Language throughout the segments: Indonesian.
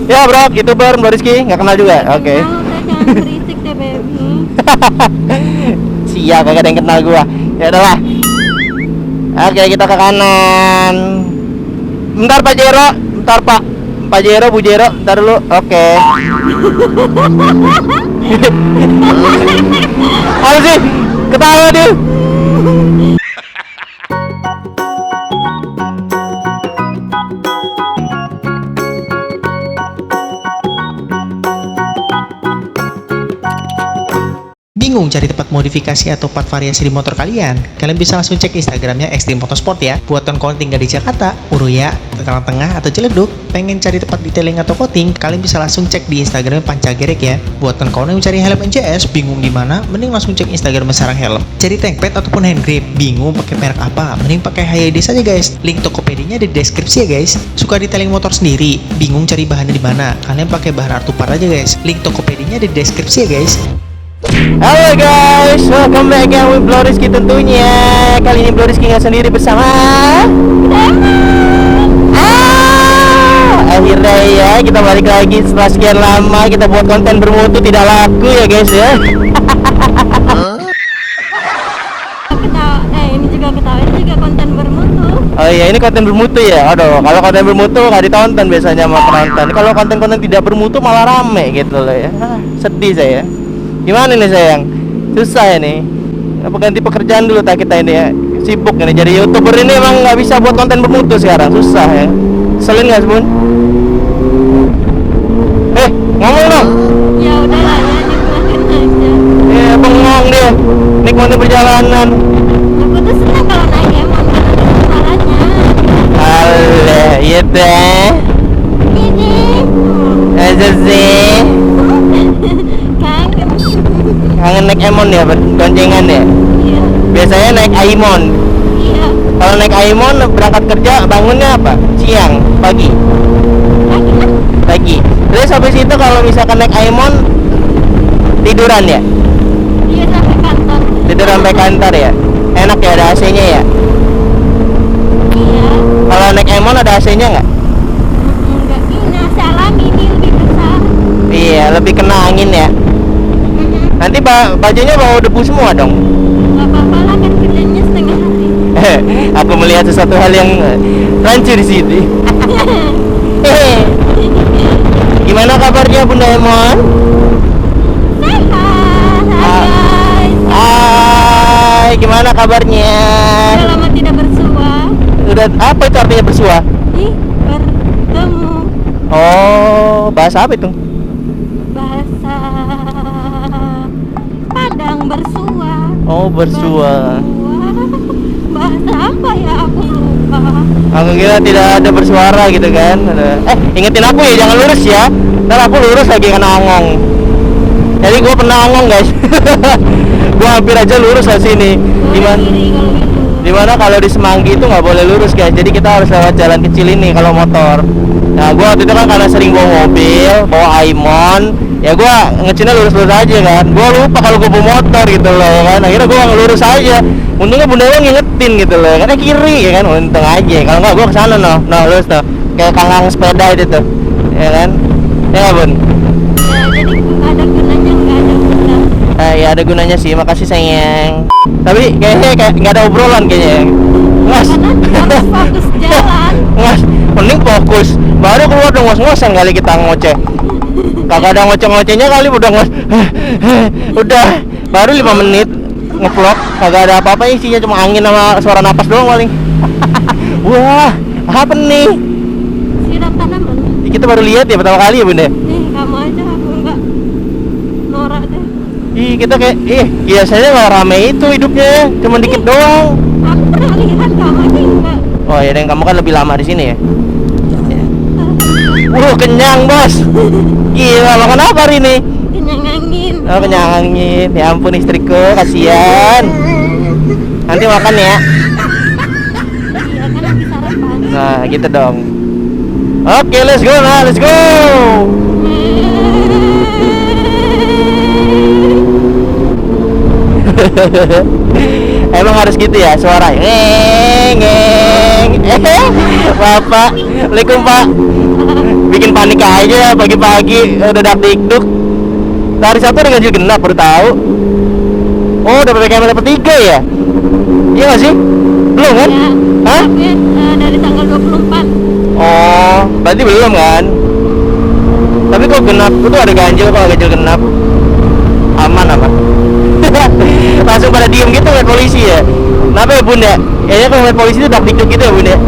Ya bro, YouTuber Bro Rizky, nggak kenal juga. Oke. Jangan berisik deh baby. Siap, gak ada yang kenal gua. Ya udahlah. Oke, kita ke kanan. Bentar Pak Jero, bentar Pak. Pak Jero, Bu Jero, bentar dulu. Oke. Apa sih? Ketawa dia. Bingung cari tempat modifikasi atau part variasi di motor kalian? Kalian bisa langsung cek Instagramnya Extreme Motorsport ya. Buat kawan tinggal di Jakarta, Uruya, Tangerang Tengah, atau Ciledug, pengen cari tempat detailing atau coating, kalian bisa langsung cek di Instagramnya Pancagerek ya. Buat kawan yang mencari helm NCS, bingung di mana? Mending langsung cek Instagram Sarang Helm. Cari tank pad ataupun hand grip, bingung pakai merek apa? Mending pakai HYD saja guys. Link Tokopedia di deskripsi ya guys. Suka detailing motor sendiri, bingung cari bahannya di mana? Kalian pakai bahan Artupar aja guys. Link Tokopedia di deskripsi ya guys. Halo guys, welcome back again with Bro Rizky tentunya. Kali ini Bro Rizky nggak sendiri bersama akhirnya ya, kita balik lagi setelah sekian lama kita buat konten bermutu tidak laku ya guys ya. Ini juga ketawa, ini juga konten bermutu. Oh iya, ini konten bermutu ya. Aduh, kalau konten bermutu nggak ditonton biasanya sama penonton. Kalau konten-konten tidak bermutu malah rame gitu loh ya. Sedih saya. Gimana nih sayang? Susah ya nih. Apa ganti pekerjaan dulu tak kita ini ya? Sibuk ini jadi YouTuber ini emang nggak bisa buat konten bermutu sekarang, susah ya. Selin nggak Bun? Ngomong dong. Ya udahlah ya, nikmatin aja. Bengong dia. Nikmati perjalanan. Aku tuh senang kalau naik emang caranya. Alah, iya teh. Ini Aja sih. kangen. Kangen naik Emon ya, boncengan ya. Iya. Biasanya naik Aimon. Iya. Kalau naik Aimon berangkat kerja bangunnya apa? Siang, pagi. Pagi. Terus habis itu kalau misalkan naik Aimon tiduran ya? Iya sampai kantor. Tidur sampai kantor ya? Enak ya, ada AC-nya ya? Iya. Kalau naik Aimon ada AC-nya nggak? Enggak, ini AC alami ini lebih besar. Iya, lebih kena angin ya. Nanti bajunya bawa debu semua dong. Gak apa-apa lah kan kerjanya setengah hari. Aku melihat sesuatu hal yang rancu di sini. Gimana kabarnya Bunda Emon? Sehat. Hai guys. Hai, gimana kabarnya? Udah lama tidak bersua. Udah apa itu artinya bersua? Ih, bertemu. Oh, bahasa apa itu? Bahasa Padang bersua. Oh, bersua. Bahasa apa ya, aku lupa. Aku kira tidak ada bersuara gitu kan. Ingetin aku ya, jangan lurus ya. Ntar aku lurus lagi kena ongong. Jadi gue pernah ongong guys. Gue hampir aja lurus ke sini. Gimana? Dimana kalau di Semanggi itu nggak boleh lurus guys. Jadi kita harus lewat jalan kecil ini kalau motor. Nah, gue waktu itu kan karena sering bawa mobil, bawa Aimon, ya gue ngecinnya lurus-lurus aja kan. Gue lupa kalau gue bawa motor gitu loh kan. Akhirnya gue ngelurus aja. Untungnya Bunda Emon ngingetin gitu loh. Karena kiri ya kan, untung aja. Kalau nggak gue kesana noh lurus noh. Kayak kangkang sepeda itu tuh, ya kan? Ya nggak Bun? Ya, jadi ada gunanya nggak ada guna. Ya ada gunanya sih, makasih sayang. Tapi kayaknya kayak nggak ada obrolan kayaknya. Ngas. Karena harus fokus jalan. Ngas. Mending fokus. Baru keluar dong ngos-ngosan kali kita ngoceh. Kagak ada ngoceh-ngocehnya kali udah ngos. Udah. Baru 5 menit ngevlog. Kagak ada apa-apa isinya cuma angin sama suara napas doang paling. Wah, apa nih? Siram tanaman. Kita baru lihat ya pertama kali ya Bunda. Nih kamu aja, aku enggak. Norak deh. Ih, kita kayak biasanya nggak rame itu hidupnya, cuma dikit doang. Aku pernah lihat kamu aja enggak. Oh ya, dan kamu kan lebih lama di sini ya. Kenyang bos. Gila, makan apa hari ini? Kenyang angin. Oh, kenyang angin. Ya ampun istriku, kasihan. Nanti makan ya. Iya kan habis sarapan. Nah, gitu dong. Oke, let's go nah, let's go. Emang harus gitu ya suara. Ngeng. Bapak, Waalaikumsalam Pak. Bikin bikin panik aja pagi-pagi udah dakdikduk. Hari Sabtu udah ganjil genap baru tahu. Oh, udah PPKM level 3 ya? Iya nggak sih? Belum kan? Ya, Hah? tapi, dari tanggal 24. Oh, berarti belum kan? Tapi kok genap, itu ada ganjil, kalau ganjil genap aman apa? Langsung pada diem gitu ngeliat polisi ya? Kenapa ya bun ya? Kayaknya kalau ngeliat polisi itu dakdikduk gitu ya bun ya?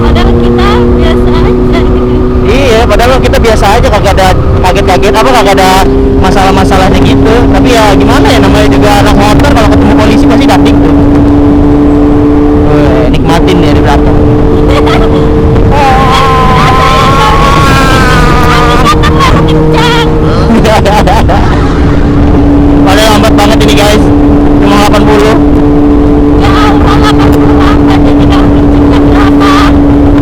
Padahal kita biasa aja gitu. Iya, padahal kita biasa aja, kagak ada kaget-kaget apa, kagak ada masalah-masalahnya gitu. Tapi ya gimana ya, namanya juga anak motor, kalau ketemu polisi pasti dakdikduk. Nikmatin ya di belakang. Kencang. Padahal lambat banget ini guys, cuma 80. Ya Allah, 80 lambat jadi kalau kencangnya berapa?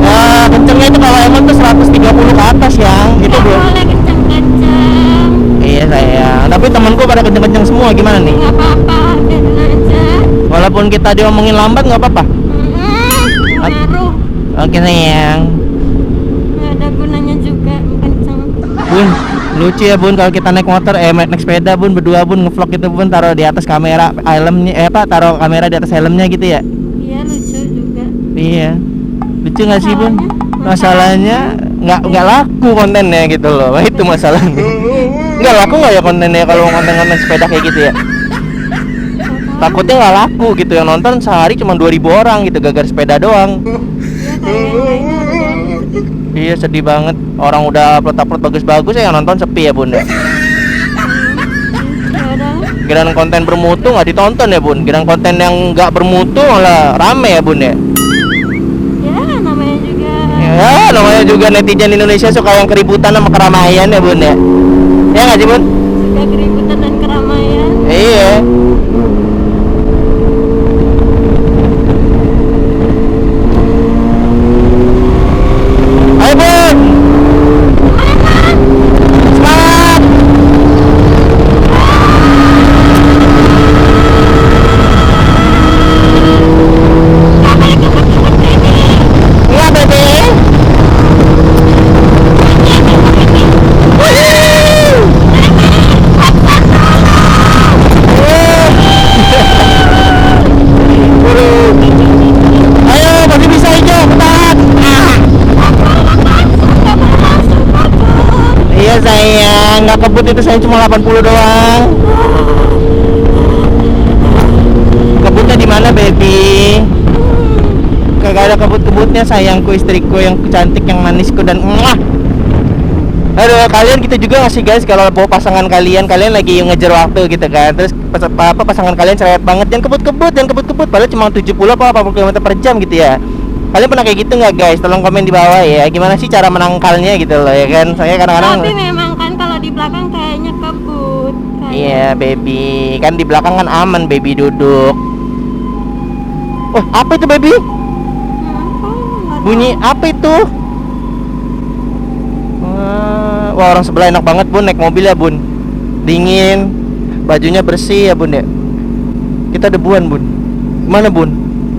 Ya kencengnya itu kalau emang tuh 130 ke atas yang itu Nggak bro. boleh kencang-kencang. Iya sayang, tapi temanku pada kenceng-kenceng semua, gimana nih? Nggak apa-apa, biarin aja. Walaupun kita diomongin lambat nggak apa-apa. Ngaruh. Oke sayang. Nggak ada gunanya juga kencang. Bun, lucu ya bun kalau kita naik motor, naik sepeda bun, berdua bun ngevlog gitu bun, taruh di atas kamera helmnya, taruh kamera di atas helmnya gitu ya. Iya, lucu juga. Iya, lucu nggak sih bun? Masalahnya? Masalahnya nggak laku kontennya gitu loh, itu masalahnya. Nggak laku nggak ya kontennya kalau konten-konten sepeda kayak gitu ya? Takutnya nggak laku gitu, yang nonton sehari cuma 2.000 orang gitu gara-gara sepeda doang. Iya, kayak yang lainnya udah sedih. Iya sedih banget, orang udah upload bagus-bagus ya, yang nonton sepi ya bun ya. Ya udah. Giliran konten bermutu nggak ditonton ya bun, giliran konten yang nggak bermutu malah rame ya bun ya. Ya, namanya juga. Ya namanya juga netizen Indonesia suka yang keributan sama keramaian ya bun ya. Ya nggak sih bun? Suka keributan dan keramaian. Iya. Ayo bun, semangat. Iya bebe. Ayo masih bisa hijau, cepat. Iya sayang, nggak kebut itu, saya cuma 80 doang. Kebutnya di mana baby? Kagak ada kebut-kebutnya sayangku, istriku yang cantik, yang manisku dan muah. Aduh, kalian kita juga ngasih guys, kalau bawa pasangan kalian lagi ngejar waktu gitu kan, terus pasangan kalian cerewet banget, jangan kebut-kebut, padahal cuma 70 apa 80 km per jam gitu ya. Kalian pernah kayak gitu nggak guys? Tolong komen di bawah ya, gimana sih cara menangkalnya gitu loh ya kan. Saya kadang-kadang Tapi memang kan kalau di belakang kayaknya kebut. iya baby, kan di belakang kan aman baby, duduk. Oh apa itu baby? Bunyi apa itu? Wah orang sebelah enak banget bun naik mobil ya bun, dingin, bajunya bersih ya bun ya. Kita debuan bun, gimana bun?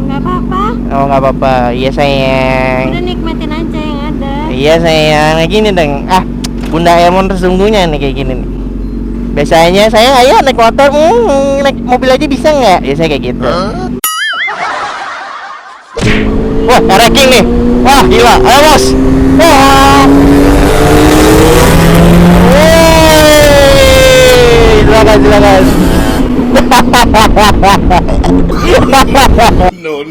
Nggak apa-apa. Oh nggak apa-apa, iya sayang. Udah nikmatin aja yang ada. Iya sayang, kayak gini dong. Bunda Emon sesungguhnya nih kayak gini nih. Biasanya saya ayo naik motor, naik mobil aja bisa nggak? Ya saya kayak gitu. Wah, ranking nih. Wah, gila. Ayo, Bos. Wah. Silakan. No.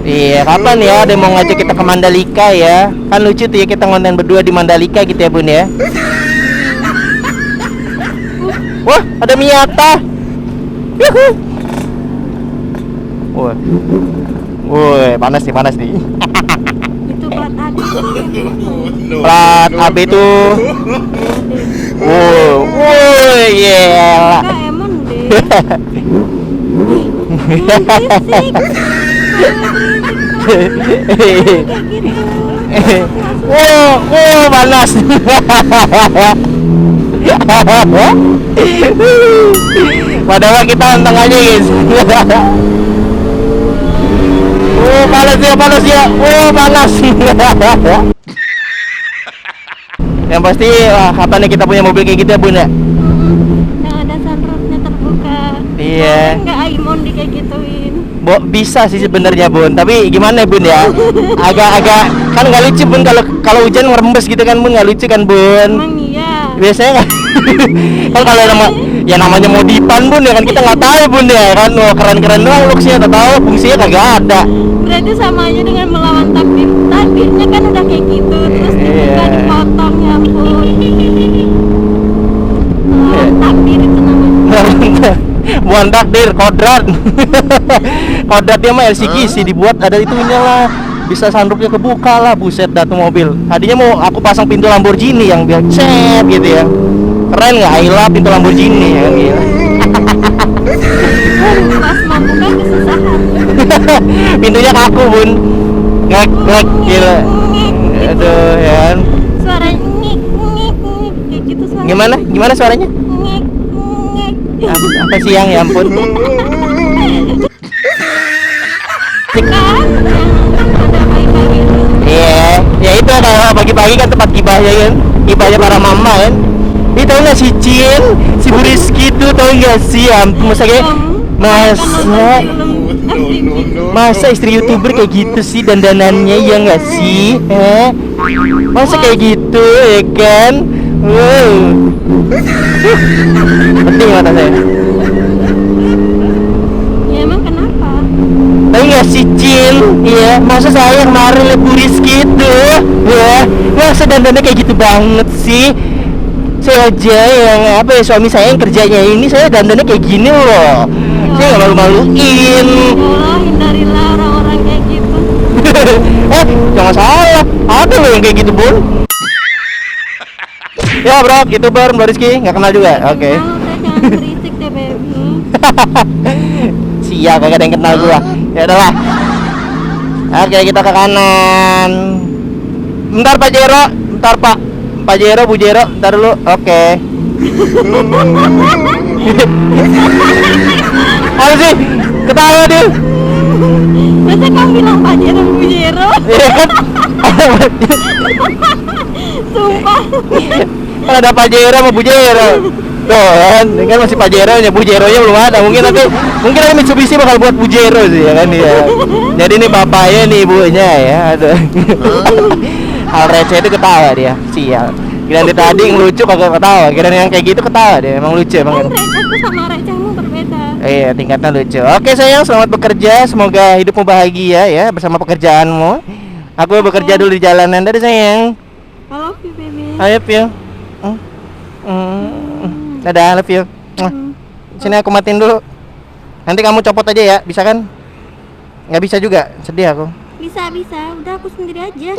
Iya, kapan ya ada mau ngajak kita ke Mandalika ya? Kan lucu tuh ya kita ngonten berdua di Mandalika gitu ya, Bun ya. Wah, ada Miyata. Yuhu. Woi, panas nih. Itu plat AB. Plat AB tuh. Woi, yeah. Enggak, emang deh. Panas. Padahal kita untung aja guys. Panas ya. Panas. Yang pasti kapan nih kita punya mobil kayak gitu ya bun ya? Yang ada sunroofnya terbuka. Iya. Nggak Aimon di kayak gituin. Bisa sih sebenarnya bun, tapi gimana bun ya? Agak-agak kan nggak lucu bun kalau hujan ngerembes gitu kan bun, nggak lucu kan bun? Emang iya. Biasanya nggak kan kalau namanya modifan bun ya kan kita nggak tahu bun ya kan, wah keren-keren doang looksnya, tak tahu fungsinya kagak ada. Berarti sama aja dengan melawan takdir. Takdirnya kan udah kayak gitu, terus tiba-tiba Iya. dipotong, ya ampun. Melawan takdir itu namanya. Bukan takdir, kodrat. Kodratnya mah LCGC dibuat ada itunya lah, bisa sunroofnya kebuka lah, buset dah tuh mobil. Tadinya mau aku pasang pintu Lamborghini yang biar cet gitu ya, keren nggak? Ayla pintu Lamborghini ya kan gila. Pas mau buka kesusahan. Pintunya kaku bun, ngek ngek gila. Aduh ya kan. Suaranya ngik ngik ngik kayak gitu suaranya. Gimana suaranya? Ngik ngik. Apa sih yang ya ampun? Kan yang ada pagi-pagi itu. Iya, ya itu kalau pagi-pagi kan tempat gibahnya kan, gibahnya para mama kan. Ini tau nggak si Cin, si Bu Rizky tuh tau nggak sih? Ya ampun, masa istri youtuber kayak gitu sih dandanannya, ya nggak sih? Masa kayak gitu ya kan? Wow, penting mata saya. Ya emang kenapa? Tahu nggak si Cin? Iya, masa saya kemarin liat Bu Rizky tuh, ya, masa dandannya kayak gitu banget sih? Saya aja yang apa ya, suami saya yang kerjanya ini saya dandannya kayak gini loh. Saya nggak malu-maluin. Ya Allah, hindarilah orang-orang kayak gitu. Jangan salah, ada loh yang kayak gitu bun. Ya bro, youtuber Mbak Rizky, nggak kenal juga. Oke. Kenal, udah jangan berisik deh baby. Siap, kagak ada yang kenal gua. Ya udahlah. Oke, kita ke kanan. Bentar Pak Jero, bentar Pak. Pak Jero, Bu Jero, bentar dulu. Oke. Apa sih? Ketawa dia. Masa kamu bilang Pak Jero Bu Jero? Iya kan? Sumpah. Kan ada Pak Jero sama Bu Jero. Tuh kan masih Pak Jero nya, Bu Jero nya belum ada. Mungkin nanti Mitsubishi bakal buat Bu Jero sih ya kan ya. Jadi ini bapaknya nih ibunya ya. Aduh. Hal receh itu ketawa dia. Sial. Kira dia tadi ngelucu kagak ketawa. Kira yang kayak gitu ketawa dia. Emang lucu emang. Kan recehku sama recehmu berbeda. Iya, tingkatnya lucu. Oke sayang, selamat bekerja. Semoga hidupmu bahagia ya bersama pekerjaanmu. Aku bekerja dulu di jalanan tadi sayang. I love you baby. Ayo Pio. Dadah, love you. Sini aku matiin dulu. Nanti kamu copot aja ya, bisa kan? Nggak bisa juga, sedih aku. Bisa, udah aku sendiri aja.